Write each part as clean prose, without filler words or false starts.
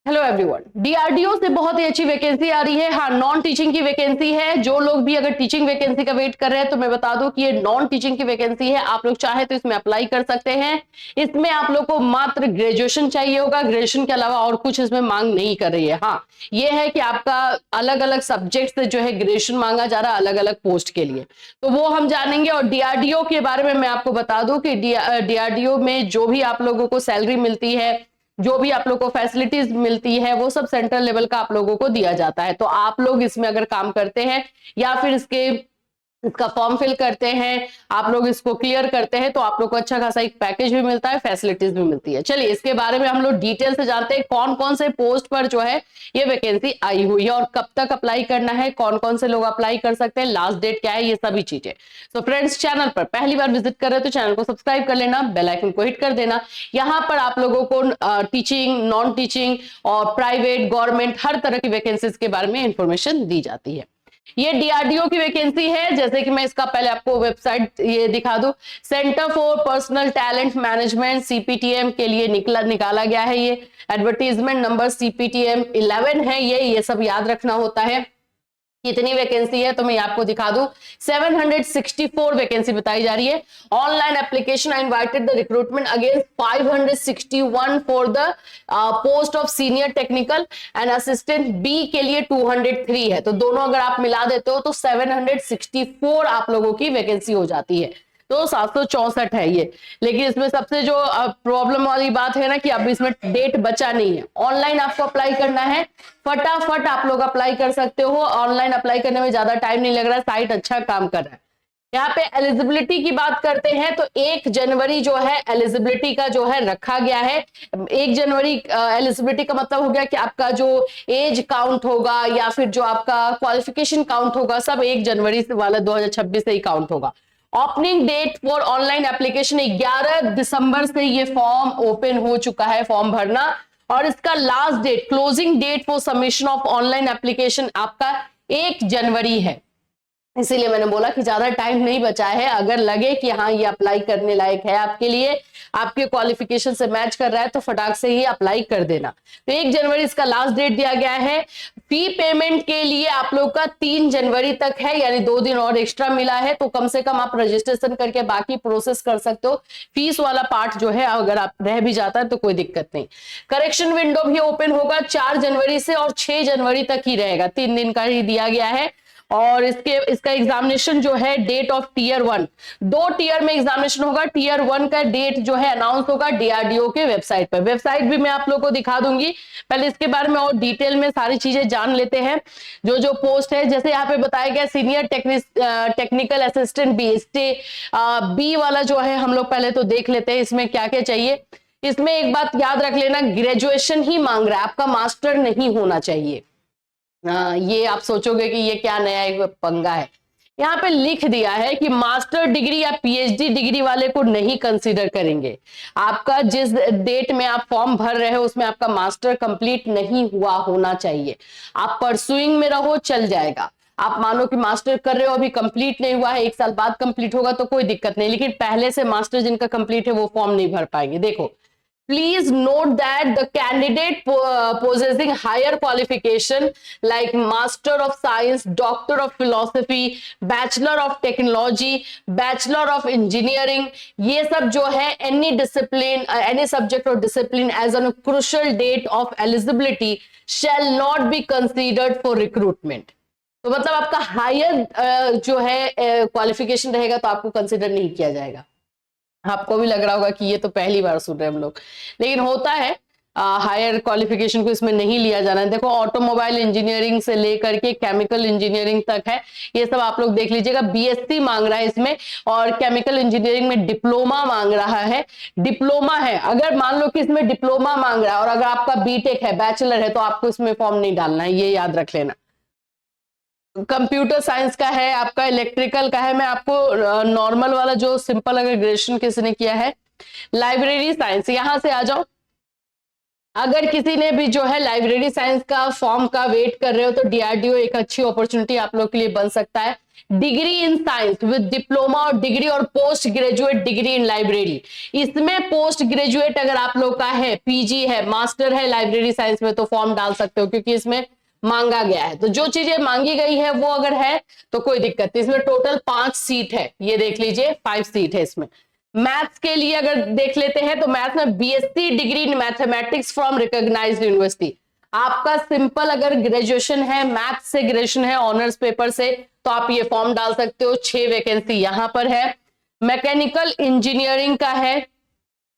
Hello everyone, DRDO से बहुत ही अच्छी वैकेंसी आ रही है। हाँ, नॉन टीचिंग की वैकेंसी है। जो लोग भी अगर टीचिंग वैकेंसी का वेट कर रहे हैं तो मैं बता दूं कि ये नॉन टीचिंग की वैकेंसी है। आप लोग चाहे तो इसमें अप्लाई कर सकते हैं। इसमें आप लोग को मात्र ग्रेजुएशन चाहिए होगा, ग्रेजुएशन के अलावा और कुछ इसमें मांग नहीं कर रही है। हाँ, ये है कि आपका अलग अलग सब्जेक्ट से जो है ग्रेजुएशन मांगा जा रहा है अलग अलग पोस्ट के लिए, तो वो हम जानेंगे। और डीआरडीओ के बारे में मैं आपको बता दूं कि डीआरडीओ में जो भी आप लोगों को सैलरी मिलती है, जो भी आप लोग को फैसिलिटीज मिलती है, वो सब सेंट्रल लेवल का आप लोगों को दिया जाता है। तो आप लोग इसमें अगर काम करते हैं या फिर इसका फॉर्म फिल करते हैं, आप लोग इसको क्लियर करते हैं, तो आप लोग को अच्छा खासा एक पैकेज भी मिलता है, फैसिलिटीज भी मिलती है। चलिए इसके बारे में हम लोग डिटेल से जानते हैं कौन कौन से पोस्ट पर जो है ये वैकेंसी आई हुई है और कब तक अप्लाई करना है, कौन कौन से लोग अप्लाई कर सकते हैं, लास्ट डेट क्या है, ये सभी चीजें। तो फ्रेंड्स, चैनल पर पहली बार विजिट कर रहे हो तो चैनल को सब्सक्राइब कर लेना, बेल आइकन को हिट कर देना। यहाँ पर आप लोगों को टीचिंग, नॉन टीचिंग और प्राइवेट, गवर्नमेंट हर तरह की वैकेंसीज के बारे में इंफॉर्मेशन दी जाती है। ये डीआरडीओ की वैकेंसी है। जैसे कि मैं इसका पहले आपको वेबसाइट ये दिखा दूं, centre for personal talent management CPTM के लिए निकाला गया है। ये एडवर्टीजमेंट नंबर सीपीटीएम 11 है। ये सब याद रखना होता है। कितनी वैकेंसी है तो मैं आपको दिखा दूं, 764 वैकेंसी बताई जा रही है। Online application I invited the recruitment against 561 for the post of senior technical and assistant. B के लिए 203 है, तो दोनों अगर आप मिला देते हो तो 764 आप लोगों की वैकेंसी हो जाती है। तो 764 है ये। लेकिन इसमें सबसे जो प्रॉब्लम वाली बात है ना कि अब इसमें डेट बचा नहीं है। ऑनलाइन आपको अप्लाई करना है, फटाफट आप लोग अप्लाई कर सकते हो। ऑनलाइन अप्लाई करने में ज्यादा टाइम नहीं लग रहा है, साइट अच्छा काम कर रहा है। यहाँ पे एलिजिबिलिटी की बात करते हैं तो 1 जनवरी जो है एलिजिबिलिटी का जो है रखा गया है। 1 जनवरी एलिजिबिलिटी का मतलब हो गया कि आपका जो एज काउंट होगा या फिर जो आपका क्वालिफिकेशन काउंट होगा, सब 1 जनवरी से वाला 2026 से ही काउंट होगा। Opening date for online application 11 दिसंबर से ये फॉर्म ओपन हो चुका है, फॉर्म भरना। और इसका last date, closing date for submission of online application आपका 1 जनवरी है। इसीलिए मैंने बोला कि ज्यादा टाइम नहीं बचा है। अगर लगे कि हाँ ये अप्लाई करने लायक है आपके लिए, आपके क्वालिफिकेशन से मैच कर रहा है, तो फटाक से ही अप्लाई कर देना। तो 1 जनवरी इसका लास्ट डेट दिया गया है। फी पेमेंट के लिए आप लोग का 3 जनवरी तक है, यानी 2 दिन और एक्स्ट्रा मिला है। तो कम से कम आप रजिस्ट्रेशन करके बाकी प्रोसेस कर सकते हो। फीस वाला पार्ट जो है अगर आप रह भी जाता है तो कोई दिक्कत नहीं। करेक्शन विंडो भी ओपन होगा 4 जनवरी से और 6 जनवरी तक ही रहेगा, 3 दिन का ही दिया गया है। और इसका एग्जामिनेशन जो है डेट ऑफ टीयर 1, 2 टीयर में एग्जामिनेशन होगा। टीयर 1 का डेट जो है अनाउंस होगा डीआरडीओ के वेबसाइट पर। वेबसाइट भी मैं आप लोगों को दिखा दूंगी। पहले इसके बारे में और डिटेल में सारी चीजें जान लेते हैं। जो जो पोस्ट है, जैसे यहाँ पे बताया गया सीनियर टेक्निकल असिस्टेंट बी वाला जो है, हम लोग पहले तो देख लेते हैं इसमें क्या क्या चाहिए। इसमें एक बात याद रख लेना, ग्रेजुएशन ही मांग रहा है, आपका मास्टर नहीं होना चाहिए। ये आप सोचोगे कि ये क्या नया एक पंगा है। यहाँ पे लिख दिया है कि मास्टर डिग्री या पीएचडी डिग्री वाले को नहीं कंसीडर करेंगे। आपका जिस डेट में आप फॉर्म भर रहे हो उसमें आपका मास्टर कंप्लीट नहीं हुआ होना चाहिए। आप परसुइंग में रहो, चल जाएगा। आप मानो कि मास्टर कर रहे हो, अभी कंप्लीट नहीं हुआ है, 1 साल बाद कंप्लीट होगा तो कोई दिक्कत नहीं, लेकिन पहले से मास्टर जिनका कंप्लीट है वो फॉर्म नहीं भर पाएंगे। देखो, please note that the candidate possessing higher qualification like Master of Science, Doctor of Philosophy, Bachelor of Technology, Bachelor of Engineering, ये सब जो है any discipline, any subject or discipline as a crucial date of eligibility shall not be considered for recruitment। तो मतलब आपका higher जो है qualification रहेगा तो आपको कंसिडर नहीं किया जाएगा। आपको भी लग रहा होगा कि ये तो पहली बार सुन रहे हैं हम लोग, लेकिन होता है हायर क्वालिफिकेशन को इसमें नहीं लिया जाना है। देखो, ऑटोमोबाइल इंजीनियरिंग से लेकर के केमिकल इंजीनियरिंग तक है, ये सब आप लोग देख लीजिएगा। बीएससी मांग रहा है इसमें, और केमिकल इंजीनियरिंग में डिप्लोमा मांग रहा है। डिप्लोमा है, अगर मान लो कि इसमें डिप्लोमा मांग रहा है और अगर आपका बीटेक है, बैचलर है, तो आपको इसमें फॉर्म नहीं डालना है, ये याद रख लेना। कंप्यूटर साइंस का है, आपका इलेक्ट्रिकल का है। मैं आपको नॉर्मल वाला जो सिंपल अगर ग्रेजुएशन किसी ने किया है, लाइब्रेरी साइंस, यहां से आ जाओ। अगर किसी ने भी जो है लाइब्रेरी साइंस का फॉर्म का वेट कर रहे हो तो डीआरडीओ एक अच्छी अपॉर्चुनिटी आप लोग के लिए बन सकता है। Degree in science with diploma और डिग्री और post graduate degree in library, इसमें पोस्ट ग्रेजुएट अगर आप लोग का है, पीजी है, मास्टर है लाइब्रेरी साइंस में, तो फॉर्म डाल सकते हो, क्योंकि इसमें मांगा गया है। तो जो चीजें मांगी गई है वो अगर है तो कोई दिक्कत नहीं। इसमें टोटल 5 सीट है, ये देख लीजिए 5 सीट है इसमें। मैथ्स के लिए अगर देख लेते हैं तो मैथ्स में BSc degree in mathematics from recognised university. आपका सिंपल अगर ग्रेजुएशन है, मैथ्स से ग्रेजुएशन है ऑनर्स पेपर से, तो आप ये फॉर्म डाल सकते हो। 6 वैकेंसी यहां पर है। मैकेनिकल इंजीनियरिंग का है,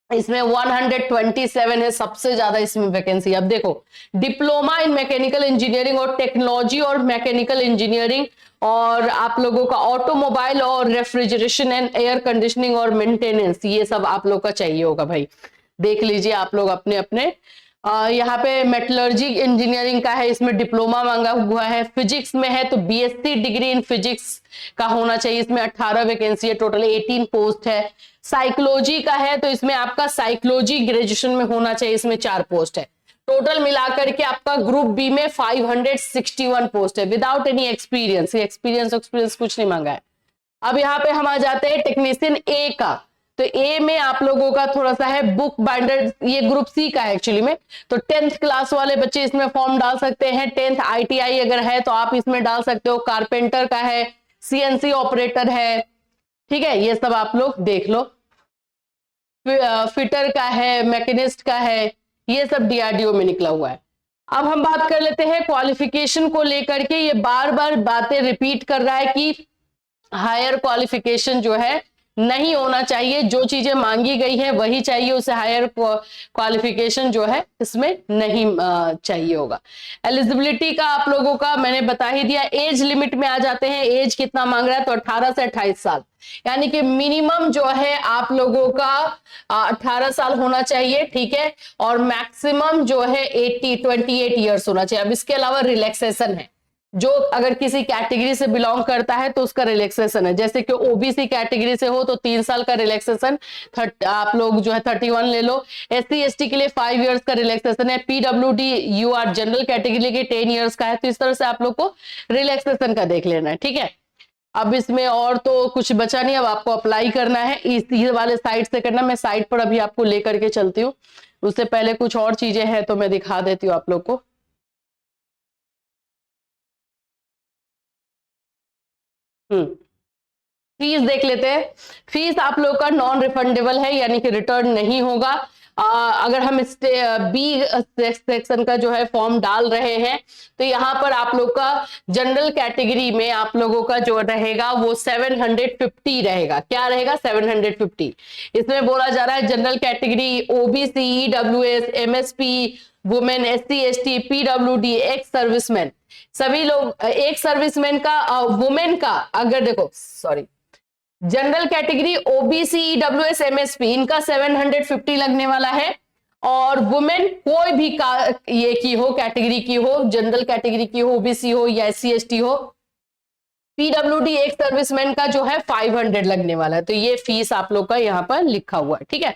इसमें 127 है, सबसे ज्यादा इसमें वैकेंसी। अब देखो, डिप्लोमा इन मैकेनिकल इंजीनियरिंग और टेक्नोलॉजी और मैकेनिकल इंजीनियरिंग, और आप लोगों का ऑटोमोबाइल और रेफ्रिजरेशन एंड एयर कंडीशनिंग और मेंटेनेंस, ये सब आप लोग का चाहिए होगा भाई। देख लीजिए आप लोग अपने अपने। यहाँ पे मेटलर्जी इंजीनियरिंग का है, इसमें डिप्लोमा मांगा हुआ है। फिजिक्स में है तो बीएससी डिग्री इन फिजिक्स का होना चाहिए, इसमें 18 वैकेंसी है, टोटल 18 पोस्ट है। साइकोलॉजी का है तो इसमें आपका साइकोलॉजी ग्रेजुएशन में होना चाहिए, इसमें 4 पोस्ट है। टोटल मिलाकर के आपका ग्रुप बी में 561 पोस्ट है विदाउट एनी एक्सपीरियंस। एक्सपीरियंस कुछ नहीं मांगा है। अब यहाँ पे हम आ जाते हैं टेक्नीशियन ए का। तो ए में आप लोगों का थोड़ा सा है बुक बाइंडर, ये ग्रुप सी का है एक्चुअली में। तो 10th क्लास वाले बच्चे इसमें फॉर्म डाल सकते हैं। 10th आईटीआई अगर है तो आप इसमें डाल सकते हो। कारपेंटर का है, सीएनसी ऑपरेटर है, ठीक है, ये सब आप लोग देख लो। फिटर का है, मैकेनिस्ट का है, ये सब डीआरडीओ में निकला हुआ है। अब हम बात कर लेते हैं क्वालिफिकेशन को लेकर के। ये बार बार बातें रिपीट कर रहा है कि हायर क्वालिफिकेशन जो है नहीं होना चाहिए, जो चीजें मांगी गई है वही चाहिए, उसे हायर क्वालिफिकेशन जो है इसमें नहीं चाहिए होगा। एलिजिबिलिटी का आप लोगों का मैंने बता ही दिया। एज लिमिट में आ जाते हैं, एज कितना मांग रहा है तो 18 से 28 साल, यानी कि मिनिमम जो है आप लोगों का 18 साल होना चाहिए, ठीक है, और मैक्सिमम जो है 28 ईयर्स होना चाहिए। अब इसके अलावा रिलैक्सेशन है, जो अगर किसी कैटेगरी से बिलोंग करता है तो उसका रिलैक्सेशन है। जैसे कि ओबीसी कैटेगरी से हो तो 3 साल का रिलैक्सेशन, आप लोग जो है 31 ले लो। एससी एसटी के लिए 5 इयर्स का रिलैक्सेशन है। PWD U R general category के 10 इयर्स का है। तो इस तरह से आप लोग को रिलैक्सेशन का देख लेना है, ठीक है। अब इसमें और तो कुछ बचा नहीं, अब आपको अप्लाई करना है इस वाले साइट से करना। मैं साइट पर अभी आपको लेकर के चलती हूँ, उससे पहले कुछ और चीजें हैं तो मैं दिखा देती हूँ आप लोग को। फीस देख लेते हैं। फीस आप लोग का नॉन रिफंडेबल है, यानी कि रिटर्न नहीं होगा। अगर हम इस बी सेक्शन का जो है फॉर्म डाल रहे हैं तो यहाँ पर आप लोग का जनरल कैटेगरी में आप लोगों का जो रहेगा वो 750 रहेगा। क्या रहेगा? 750। इसमें बोला जा रहा है general category OBC, EWS, MSP, women, SC ST, PWD, ex serviceman, सभी लोग। एक सर्विसमैन का, वुमेन का, अगर देखो sorry, general category OBC, EWS, MSP, इनका 750 लगने वाला है। और वुमेन कोई भी का ये की हो, कैटेगरी की हो, जनरल कैटेगरी की हो, ओबीसी हो या एससी एसटी हो, पीडब्ल्यूडी एक सर्विसमैन का जो है 500 लगने वाला है। तो ये फीस आप लोग का यहाँ पर लिखा हुआ है, ठीक है।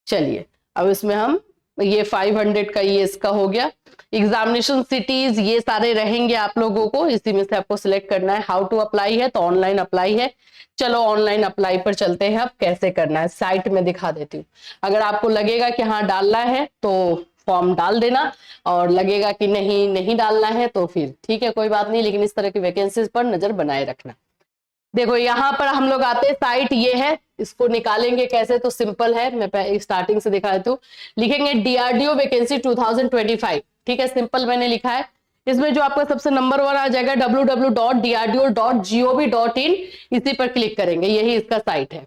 चलिए अब इसमें हम ये 500 का ये इसका हो गया। एग्जामिनेशन सिटीज ये सारे रहेंगे आप लोगों को, इसी में से आपको सिलेक्ट करना है। हाउ टू अप्लाई है तो ऑनलाइन अप्लाई है। चलो ऑनलाइन अप्लाई पर चलते हैं। अब कैसे करना है साइट में दिखा देती हूँ। अगर आपको लगेगा कि हाँ डालना है तो फॉर्म डाल देना, और लगेगा कि नहीं नहीं डालना है तो फिर ठीक है, कोई बात नहीं, लेकिन इस तरह की वैकेंसीज पर नजर बनाए रखना। देखो यहाँ पर हम लोग आते हैं, साइट ये है, इसको निकालेंगे कैसे तो सिंपल है, मैं स्टार्टिंग से दिखा देती हूँ। लिखेंगे डीआरडीओ वैकेंसी 2025, ठीक है, सिंपल मैंने लिखा है। इसमें जो आपका सबसे नंबर 1 आ जाएगा www.drdo.gov.in, इसी पर क्लिक करेंगे, यही इसका साइट है।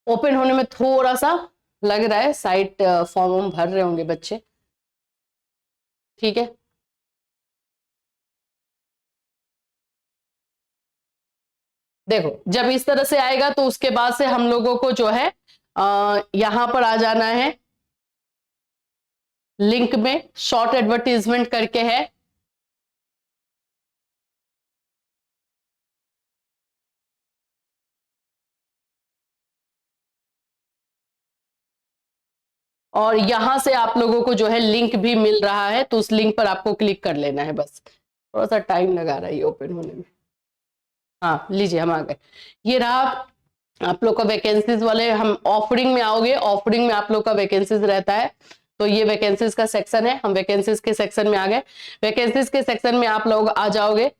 ओपन होने में थोड़ा सा लग रहा है, साइट फॉर्म भर रहे होंगे बच्चे, ठीक है। देखो जब इस तरह से आएगा तो उसके बाद से हम लोगों को जो है यहां पर आ जाना है। लिंक में शॉर्ट एडवर्टीजमेंट करके है, और यहां से आप लोगों को जो है लिंक भी मिल रहा है, तो उस लिंक पर आपको क्लिक कर लेना है। बस थोड़ा सा टाइम लगा रहा है ये ओपन होने में। हाँ लीजिए, हम आ गए। ये रहा आप लोग का वैकेंसीज वाले, हम ऑफरिंग में आओगे, ऑफरिंग में आप लोग का वैकेंसीज रहता है, तो ये वैकेंसीज का सेक्शन है। हम वैकेंसीज के सेक्शन में आ गए। वैकेंसीज के सेक्शन में आप लोग आ जाओगे,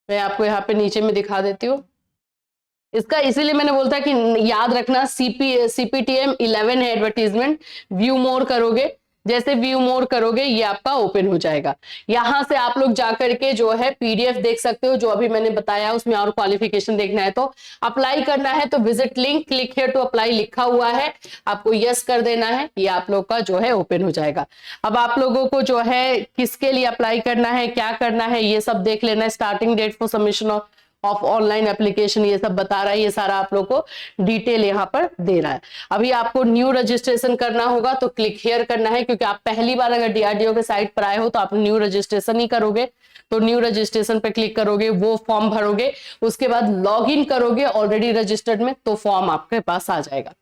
मैं आपको यहाँ पे नीचे में दिखा देती हूँ। इसका इसीलिए मैंने बोलता कि याद रखना, CPTM 11 है एडवर्टीजमेंट। व्यू मोर करोगे, जैसे व्यू मोर करोगे ये आपका ओपन हो जाएगा। यहां से आप लोग जाकर के जो है PDF देख सकते हो, जो अभी मैंने बताया उसमें, और क्वालिफिकेशन देखना है तो अप्लाई करना है तो visit link, click here to apply लिखा हुआ है, आपको यस कर देना है। ये आप लोग का जो है ओपन हो जाएगा। अब आप लोगों को जो है किसके लिए अप्लाई करना है, क्या करना है, ये सब देख लेना है। Starting date for submission of online application, ये सब बता रहा है, ये सारा आप लोग को डिटेल यहाँ पर दे रहा है। अभी आपको न्यू रजिस्ट्रेशन करना होगा तो क्लिक हियर करना है, क्योंकि आप पहली बार अगर DRDO के साइट पर आए हो तो आप न्यू रजिस्ट्रेशन ही करोगे। तो न्यू रजिस्ट्रेशन पे क्लिक करोगे, वो फॉर्म भरोगे, उसके बाद लॉग इन करोगे ऑलरेडी रजिस्टर्ड में, तो फॉर्म आपके पास आ जाएगा।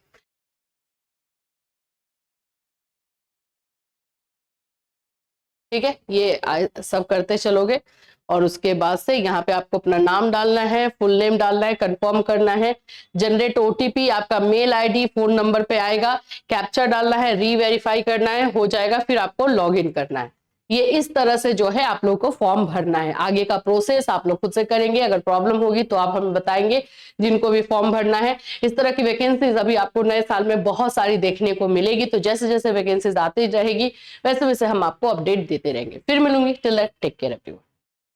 ठीक है, ये सब करते चलोगे और उसके बाद से यहाँ पे आपको अपना नाम डालना है, फुल नेम डालना है, कंफर्म करना है, जनरेट OTP आपका मेल ID फोन नंबर पे आएगा, कैप्चा डालना है, रीवेरीफाई करना है, हो जाएगा, फिर आपको लॉग इन करना है। ये इस तरह से जो है आप लोग को फॉर्म भरना है। आगे का प्रोसेस आप लोग खुद से करेंगे, अगर प्रॉब्लम होगी तो आप हमें बताएंगे, जिनको भी फॉर्म भरना है। इस तरह की वैकेंसीज अभी आपको नए साल में बहुत सारी देखने को मिलेगी, तो जैसे जैसे वैकेंसीज आती रहेगी वैसे वैसे हम आपको अपडेट देते रहेंगे। फिर मिलूंगी, till that take care everyone.